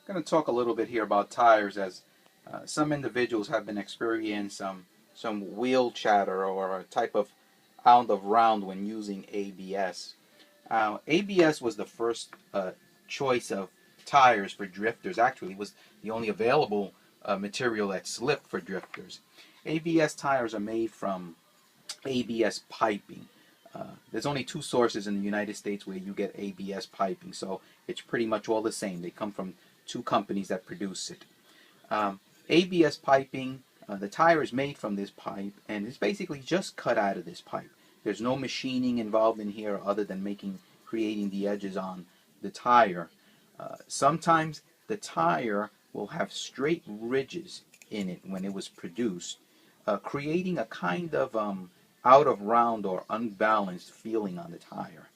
going to talk a little bit here about tires, as some individuals have been experiencing some wheel chatter or a type of out of round when using ABS. ABS was the first choice of tires for drifters. Actually, it was the only available material that slipped for drifters. ABS tires are made from ABS piping. There's only two sources in the United States where you get ABS piping, so it's pretty much all the same. They come from two companies that produce it. ABS piping, the tire is made from this pipe, and it's basically just cut out of this pipe. There's no machining involved in here other than creating the edges on the tire. Sometimes the tire will have straight ridges in it when it was produced, creating a kind of out of round or unbalanced feeling on the tire.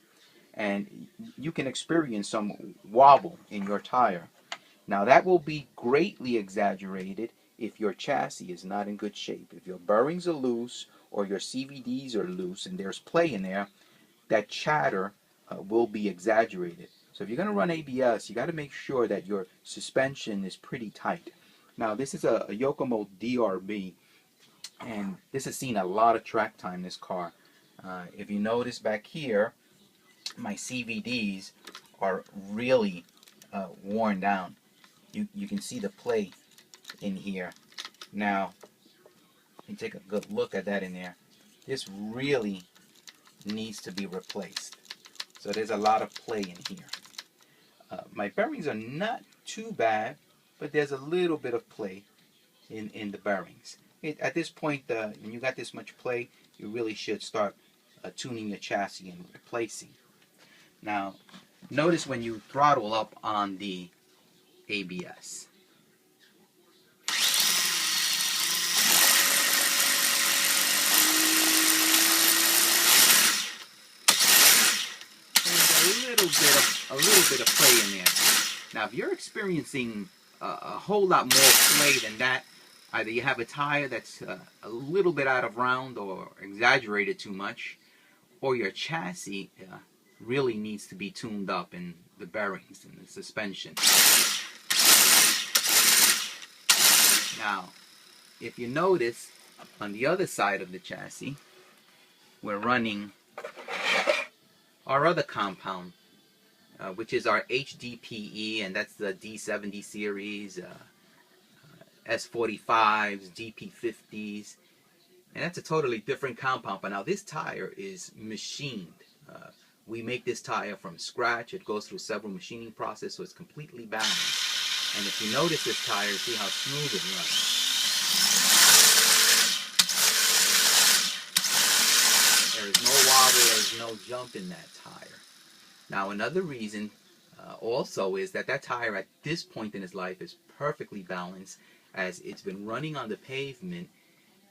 And you can experience some wobble in your tire. Now that will be greatly exaggerated if your chassis is not in good shape. If your bearings are loose or your CVDs are loose and there's play in there, that chatter will be exaggerated. So if you're going to run ABS, you got to make sure that your suspension is pretty tight. Now this is a Yokomo DRB, and this has seen a lot of track time, this car. If you notice back here, my CVDs are really worn down. You can see the play in here. Now, you take a good look at that in there. This really needs to be replaced. So there's a lot of play in here. My bearings are not too bad, but there's a little bit of play in the bearings. At this point, when you got this much play, you really should start tuning your chassis and replacing. Now, notice when you throttle up on the ABS. There's a little bit of play in there. Now, if you're experiencing a whole lot more play than that, either you have a tire that's a little bit out of round or exaggerated too much, or your chassis really needs to be tuned up in the bearings and the suspension. Now, if you notice, on the other side of the chassis, we're running our other compound, which is our HDPE, and that's the D70 series, S45s, DP50s, and that's a totally different compound. But now this tire is machined. We make this tire from scratch. It goes through several machining processes, so it's completely balanced. And if you notice this tire, see how smooth it runs. There is no wobble, there is no jump in that tire. Now another reason also is that tire at this point in its life is perfectly balanced, as it's been running on the pavement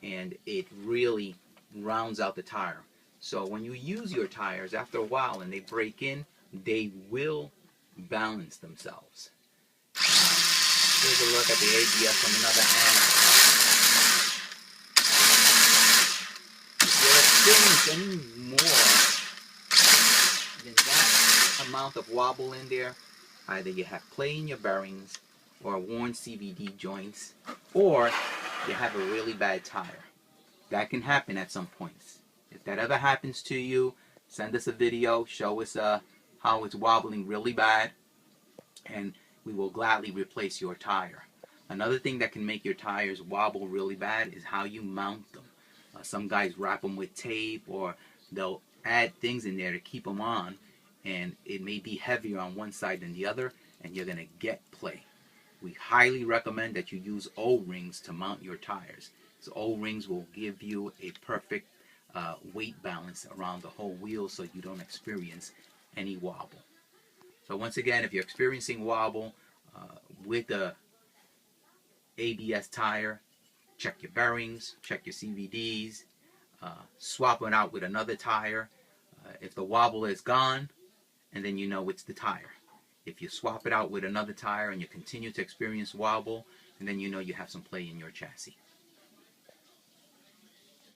and it really rounds out the tire. So when you use your tires, after a while and they break in, they will balance themselves. Here's a look at the ABS from another angle. If you're experiencing any more than that amount of wobble in there, either you have play in your bearings or worn CVD joints, or you have a really bad tire. That can happen at some points. If that ever happens to you, send us a video, show us how it's wobbling really bad, and we will gladly replace your tire. Another thing that can make your tires wobble really bad is how you mount them. Some guys wrap them with tape, or they'll add things in there to keep them on, and it may be heavier on one side than the other, and you're going to get play. We highly recommend that you use O-rings to mount your tires. So O-rings will give you a perfect weight balance around the whole wheel, so you don't experience any wobble. So once again, if you're experiencing wobble with the ABS tire, check your bearings, check your CVDs, swap it out with another tire. If the wobble is gone, and then you know it's the tire. If you swap it out with another tire and you continue to experience wobble, and then you know you have some play in your chassis.